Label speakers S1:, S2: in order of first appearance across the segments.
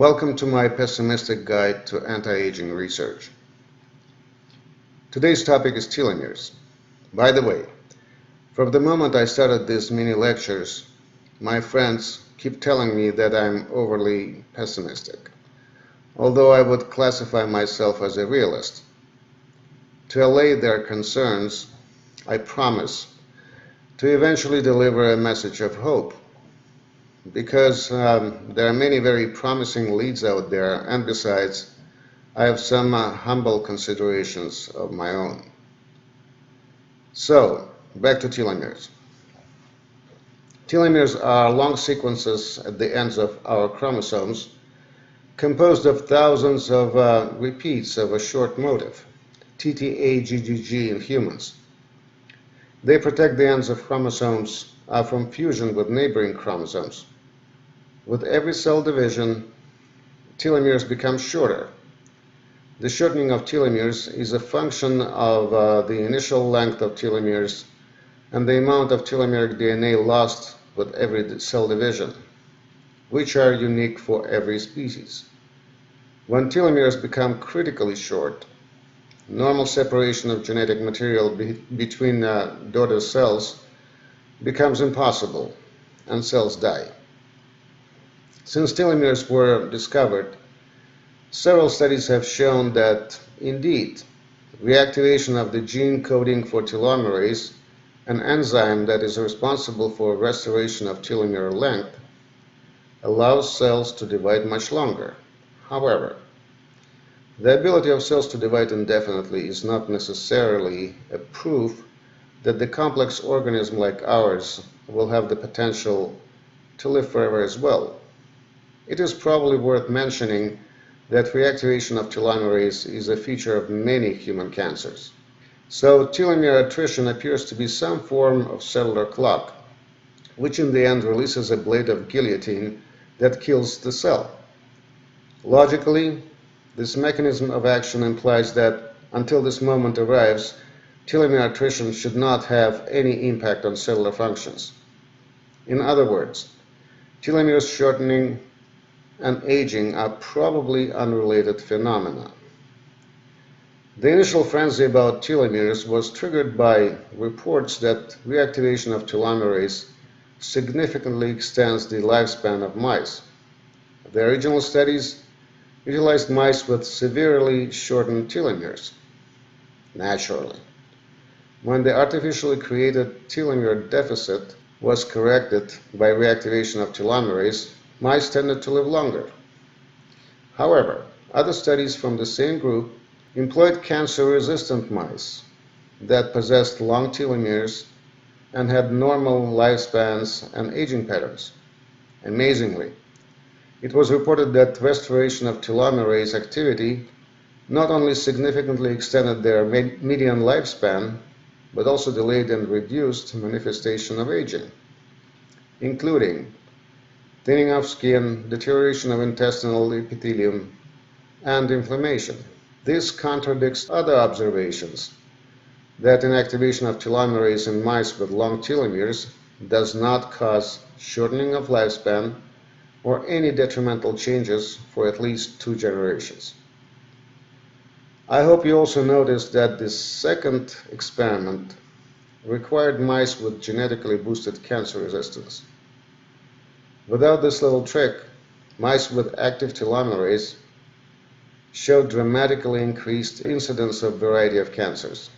S1: Welcome to my pessimistic guide to anti-aging research. Today's topic is telomeres. By the way, from the moment I started these mini lectures, my friends keep telling me that I'm overly pessimistic, although I would classify myself as a realist. To allay their concerns, I promise to eventually deliver a message of hope, because there are many very promising leads out there, and besides, I have some humble considerations of my own. So, back to telomeres. Telomeres are long sequences at the ends of our chromosomes, composed of thousands of repeats of a short motif, TTAGGG in humans. They protect the ends of chromosomes from fusion with neighboring chromosomes. With every cell division, telomeres become shorter. The shortening of telomeres is a function of the initial length of telomeres and the amount of telomeric DNA lost with every cell division, which are unique for every species. When telomeres become critically short, normal separation of genetic material between daughter cells becomes impossible, and cells die. Since telomeres were discovered, several studies have shown that, indeed, reactivation of the gene coding for telomerase, an enzyme that is responsible for restoration of telomere length, allows cells to divide much longer. However, the ability of cells to divide indefinitely is not necessarily a proof that the complex organism like ours will have the potential to live forever as well. It is probably worth mentioning that reactivation of telomerase is a feature of many human cancers. So telomere attrition appears to be some form of cellular clock, which in the end releases a blade of guillotine that kills the cell. Logically, this mechanism of action implies that until this moment arrives, telomere attrition should not have any impact on cellular functions. In other words, telomeres shortening and aging are probably unrelated phenomena. The initial frenzy about telomeres was triggered by reports that reactivation of telomerase significantly extends the lifespan of mice. The original studies utilized mice with severely shortened telomeres. Naturally, when the artificially created telomere deficit was corrected by reactivation of telomerase, mice tended to live longer. However, other studies from the same group employed cancer-resistant mice that possessed long telomeres and had normal lifespans and aging patterns. Amazingly, it was reported that restoration of telomerase activity not only significantly extended their median lifespan, but also delayed and reduced manifestation of aging, including thinning of skin, deterioration of intestinal epithelium, and inflammation. This contradicts other observations that inactivation of telomerase in mice with long telomeres does not cause shortening of lifespan or any detrimental changes for at least 2 generations. I hope you also noticed that this second experiment required mice with genetically boosted cancer resistance. Without this little trick, mice with active telomerase showed dramatically increased incidence of a variety of cancers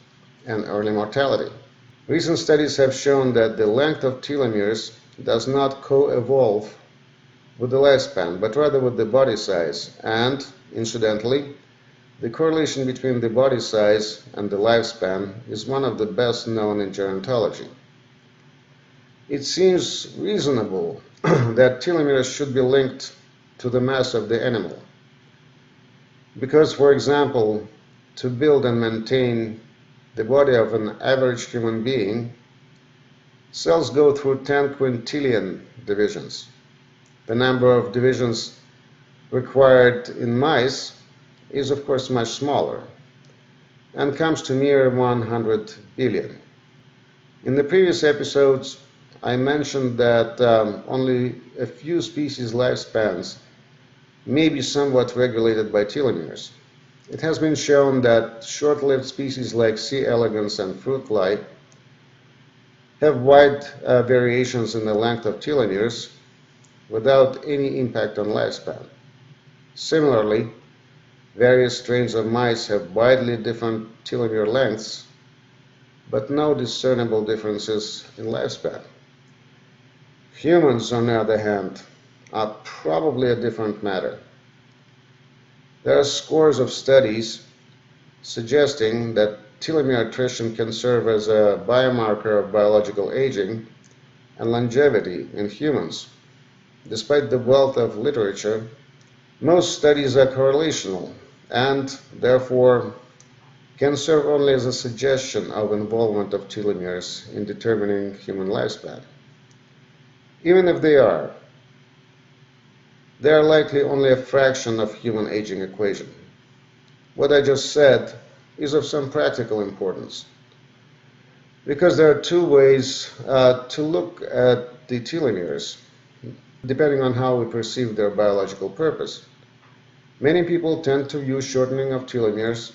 S1: and early mortality. Recent studies have shown that the length of telomeres does not co-evolve with the lifespan, but rather with the body size, and, incidentally, the correlation between the body size and the lifespan is one of the best known in gerontology. It seems reasonable that telomeres should be linked to the mass of the animal, because, for example, to build and maintain the body of an average human being, cells go through 10 quintillion divisions. The number of divisions required in mice is, of course, much smaller and comes to mere 100 billion. In the previous episodes, I mentioned that only a few species' lifespans may be somewhat regulated by telomeres. It has been shown that short-lived species like C. elegans and fruit fly have wide variations in the length of telomeres without any impact on lifespan. Similarly, various strains of mice have widely different telomere lengths, but no discernible differences in lifespan. Humans, on the other hand, are probably a different matter. There are scores of studies suggesting that telomere attrition can serve as a biomarker of biological aging and longevity in humans. Despite the wealth of literature, most studies are correlational and, therefore, can serve only as a suggestion of involvement of telomeres in determining human lifespan. Even if they are likely only a fraction of human aging equation. What I just said is of some practical importance, because there are two ways to look at the telomeres, depending on how we perceive their biological purpose. Many people tend to view shortening of telomeres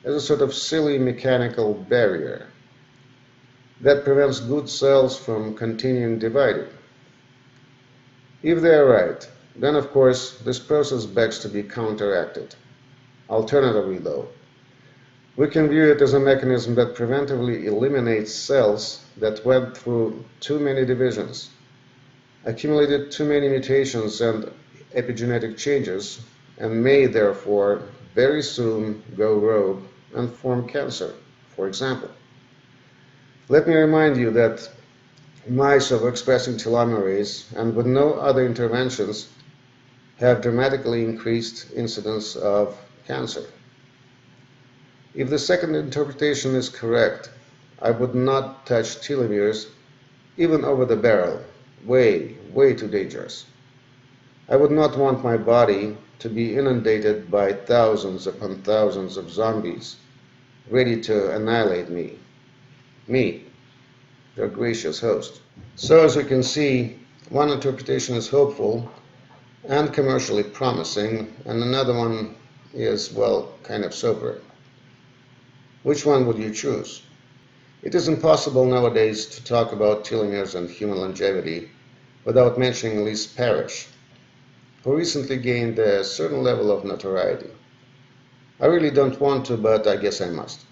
S1: as a sort of silly mechanical barrier that prevents good cells from continuing dividing. If they are right, then of course this process begs to be counteracted. Alternatively, though, we can view it as a mechanism that preventively eliminates cells that went through too many divisions, accumulated too many mutations and epigenetic changes, and may therefore very soon go rogue and form cancer, for example. Let me remind you that mice overexpressing telomerase and with no other interventions have dramatically increased incidence of cancer. If the second interpretation is correct, I would not touch telomeres even over the barrel. Way, way too dangerous. I would not want my body to be inundated by thousands upon thousands of zombies ready to annihilate me. Me, their gracious host. So as we can see, one interpretation is hopeful and commercially promising, and another one is, well, kind of sobering. Which one would you choose? It is impossible nowadays to talk about telomeres and human longevity without mentioning Liz Parrish, who recently gained a certain level of notoriety. I really don't want to, but I guess I must.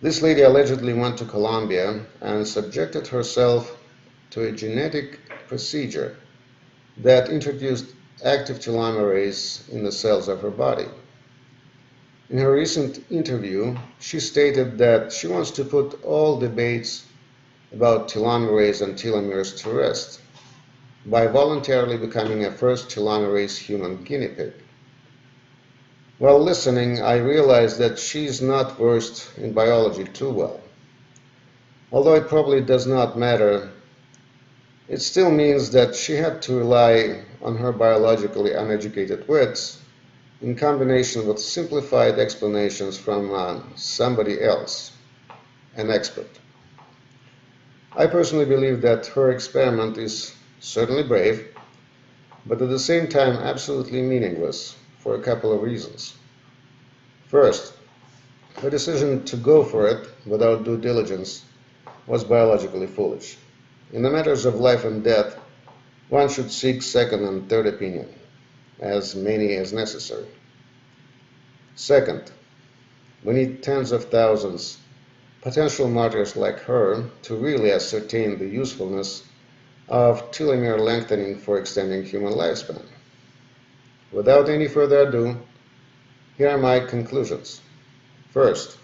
S1: This lady allegedly went to Colombia and subjected herself to a genetic procedure that introduced active telomerase in the cells of her body. In her recent interview, she stated that she wants to put all debates about telomerase and telomeres to rest by voluntarily becoming a first telomerase human guinea pig. While listening, I realized that she's not versed in biology too well. Although it probably does not matter, it still means that she had to rely on her biologically uneducated wits in combination with simplified explanations from somebody else, an expert. I personally believe that her experiment is certainly brave, but at the same time absolutely meaningless for a couple of reasons. First, her decision to go for it without due diligence was biologically foolish. In the matters of life and death, one should seek second and third opinion, as many as necessary. Second, we need tens of thousands, potential martyrs like her, to really ascertain the usefulness of telomere lengthening for extending human lifespan. Without any further ado, here are my conclusions. First,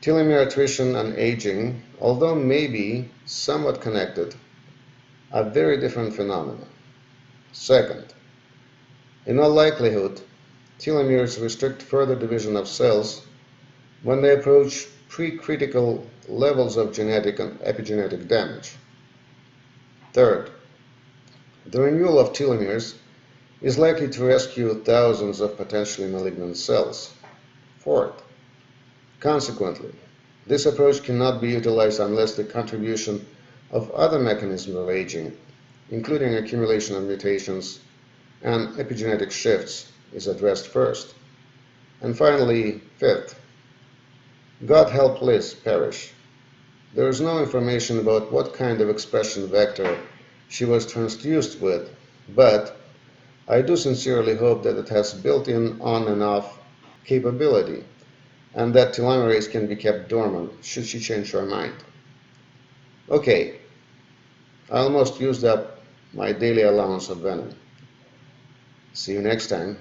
S1: telomere attrition and aging, although maybe somewhat connected, are very different phenomena. Second, in all likelihood, telomeres restrict further division of cells when they approach pre-critical levels of genetic and epigenetic damage. Third, the renewal of telomeres is likely to rescue thousands of potentially malignant cells. Fourth, consequently, this approach cannot be utilized unless the contribution of other mechanisms of aging, including accumulation of mutations, and epigenetic shifts is addressed first. And finally, fifth, God help Liz Parrish. There is no information about what kind of expression vector she was transduced with, but I do sincerely hope that it has built-in on and off capability, and that telomerase can be kept dormant should she change her mind. Okay, I almost used up my daily allowance of venom. See you next time.